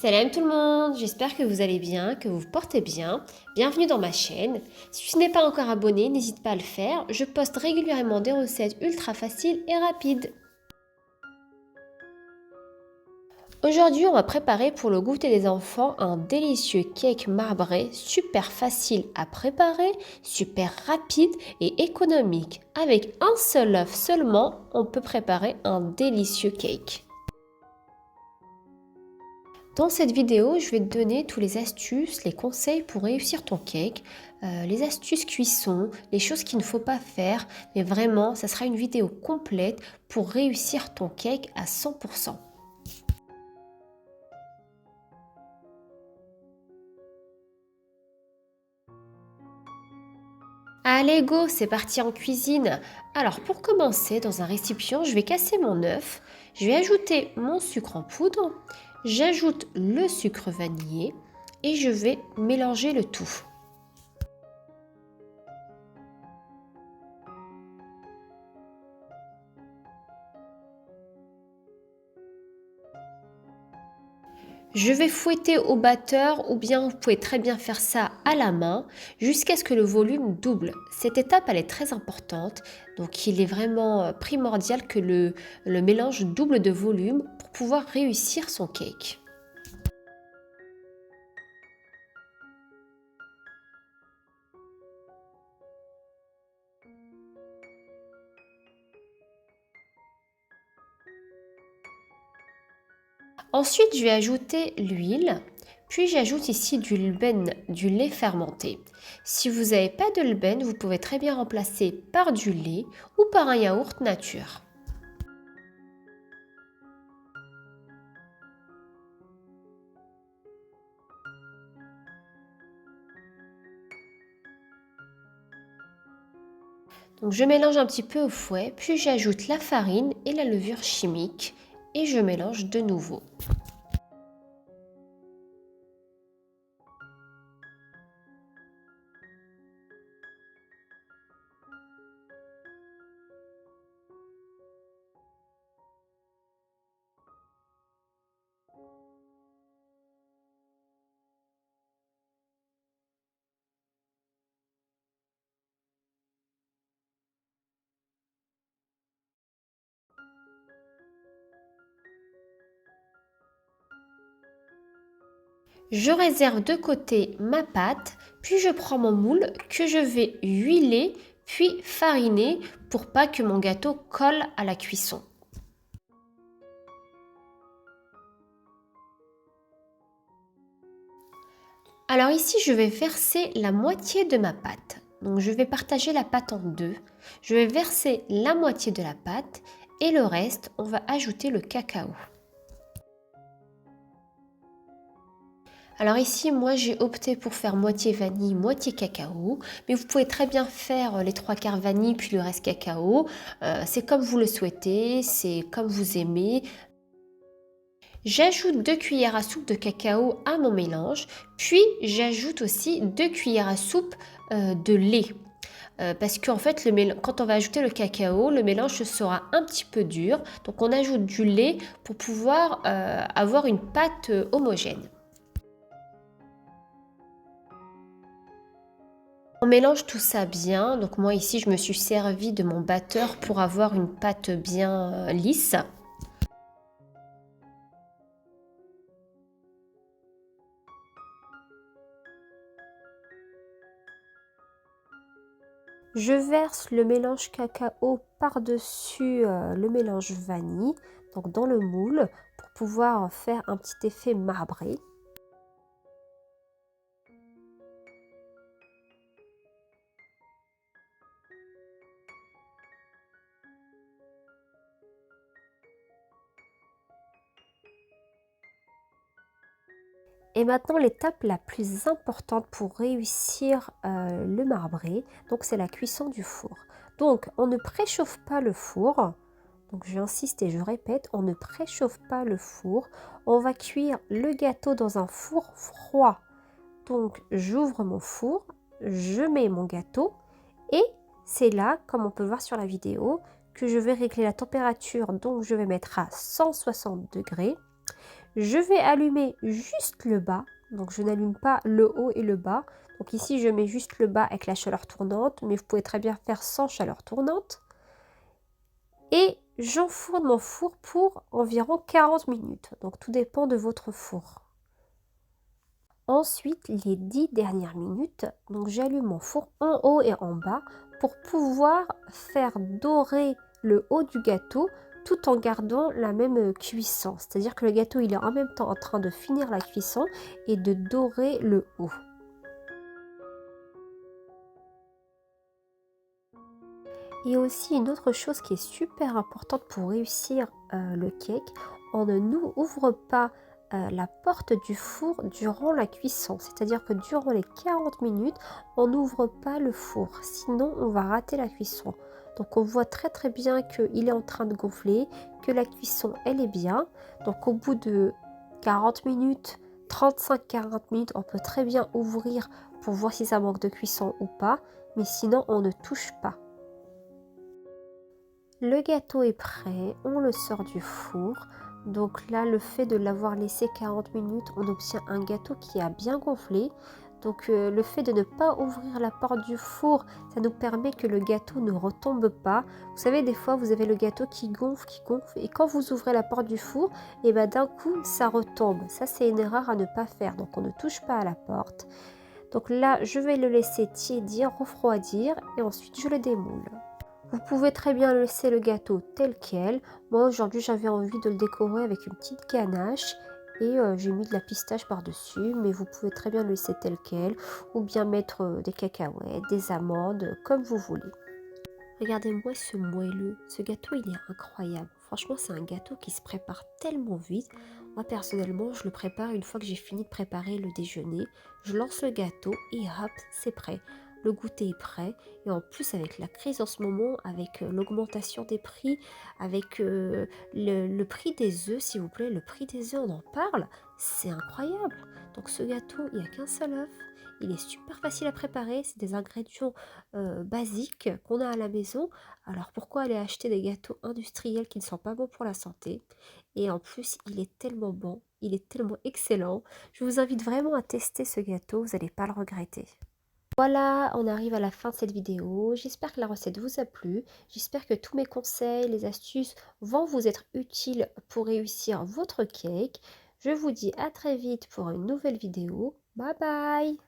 Salam tout le monde, j'espère que vous allez bien, que vous vous portez bien. Bienvenue dans ma chaîne. Si tu n'es pas encore abonné, n'hésite pas à le faire. Je poste régulièrement des recettes ultra faciles et rapides. Aujourd'hui, on va préparer pour le goûter des enfants un délicieux cake marbré, super facile à préparer, super rapide et économique. Avec un seul œuf seulement, on peut préparer un délicieux cake. Dans cette vidéo, je vais te donner tous les astuces, les conseils pour réussir ton cake, les astuces cuisson, les choses qu'il ne faut pas faire, mais vraiment, ça sera une vidéo complète pour réussir ton cake à 100%. Allez go, c'est parti en cuisine. Alors pour commencer, dans un récipient, je vais casser mon œuf, je vais ajouter mon sucre en poudre, j'ajoute le sucre vanillé et je vais mélanger le tout. Je vais fouetter au batteur ou bien vous pouvez très bien faire ça à la main jusqu'à ce que le volume double. Cette étape elle est très importante, donc il est vraiment primordial que le mélange double de volume pour pouvoir réussir son cake. Ensuite je vais ajouter l'huile. Puis j'ajoute ici du lben, du lait fermenté. Si vous n'avez pas de lben, vous pouvez très bien remplacer par du lait ou par un yaourt nature. Donc je mélange un petit peu au fouet, puis j'ajoute la farine et la levure chimique et je mélange de nouveau. Je réserve de côté ma pâte, puis je prends mon moule que je vais huiler puis fariner pour pas que mon gâteau colle à la cuisson. Alors ici, je vais verser la moitié de ma pâte. Donc je vais partager la pâte en deux. Je vais verser la moitié de la pâte et le reste, on va ajouter le cacao. Alors ici, moi j'ai opté pour faire moitié vanille, moitié cacao, mais vous pouvez très bien faire les trois quarts vanille puis le reste cacao. C'est comme vous le souhaitez, c'est comme vous aimez. J'ajoute 2 cuillères à soupe de cacao à mon mélange, puis j'ajoute aussi 2 cuillères à soupe de lait. Parce qu'en fait, quand on va ajouter le cacao, le mélange sera un petit peu dur. Donc on ajoute du lait pour pouvoir avoir une pâte homogène. On mélange tout ça bien. Donc moi ici, je me suis servi de mon batteur pour avoir une pâte bien lisse. Je verse le mélange cacao par-dessus le mélange vanille, donc dans le moule, pour pouvoir faire un petit effet marbré. Et maintenant, l'étape la plus importante pour réussir le marbré, donc c'est la cuisson du four. Donc, on ne préchauffe pas le four. Donc, j'insiste et je répète, on ne préchauffe pas le four. On va cuire le gâteau dans un four froid. Donc, j'ouvre mon four, je mets mon gâteau et c'est là, comme on peut voir sur la vidéo, que je vais régler la température. Donc, je vais mettre à 160 degrés. Je vais allumer juste le bas, donc je n'allume pas le haut et le bas. Donc ici, je mets juste le bas avec la chaleur tournante, mais vous pouvez très bien faire sans chaleur tournante. Et j'enfourne mon four pour environ 40 minutes. Donc tout dépend de votre four. Ensuite, les 10 dernières minutes, donc j'allume mon four en haut et en bas pour pouvoir faire dorer le haut du gâteau tout en gardant la même cuisson. C'est-à-dire que le gâteau, il est en même temps en train de finir la cuisson et de dorer le haut. Et aussi une autre chose qui est super importante pour réussir le cake, on ne nous ouvre pas la porte du four durant la cuisson. C'est-à-dire que durant les 40 minutes, on n'ouvre pas le four, sinon on va rater la cuisson. Donc on voit très très bien qu'il est en train de gonfler, que la cuisson elle est bien. Donc au bout de 40 minutes, 35-40 minutes, on peut très bien ouvrir pour voir si ça manque de cuisson ou pas. Mais sinon on ne touche pas. Le gâteau est prêt, on le sort du four. Donc là, le fait de l'avoir laissé 40 minutes, on obtient un gâteau qui a bien gonflé. Donc le fait de ne pas ouvrir la porte du four, ça nous permet que le gâteau ne retombe pas. Vous savez, des fois, vous avez le gâteau qui gonfle, et quand vous ouvrez la porte du four, et ben d'un coup, ça retombe. Ça, c'est une erreur à ne pas faire. Donc on ne touche pas à la porte. Donc là, je vais le laisser tiédir, refroidir, et ensuite je le démoule. Vous pouvez très bien laisser le gâteau tel quel. Moi aujourd'hui j'avais envie de le décorer avec une petite ganache et j'ai mis de la pistache par-dessus. Mais vous pouvez très bien le laisser tel quel ou bien mettre des cacahuètes, des amandes, comme vous voulez. Regardez-moi ce moelleux, ce gâteau il est incroyable. Franchement c'est un gâteau qui se prépare tellement vite. Moi personnellement je le prépare une fois que j'ai fini de préparer le déjeuner. Je lance le gâteau et hop c'est prêt. Le goûter est prêt et en plus avec la crise en ce moment, avec l'augmentation des prix, avec le prix des œufs s'il vous plaît, le prix des œufs on en parle, c'est incroyable. Donc ce gâteau il n'y a qu'un seul œuf, il est super facile à préparer, c'est des ingrédients basiques qu'on a à la maison. Alors pourquoi aller acheter des gâteaux industriels qui ne sont pas bons pour la santé? Et en plus il est tellement bon, il est tellement excellent. Je vous invite vraiment à tester ce gâteau, vous n'allez pas le regretter. Voilà, on arrive à la fin de cette vidéo. J'espère que la recette vous a plu. J'espère que tous mes conseils, les astuces vont vous être utiles pour réussir votre cake. Je vous dis à très vite pour une nouvelle vidéo. Bye bye!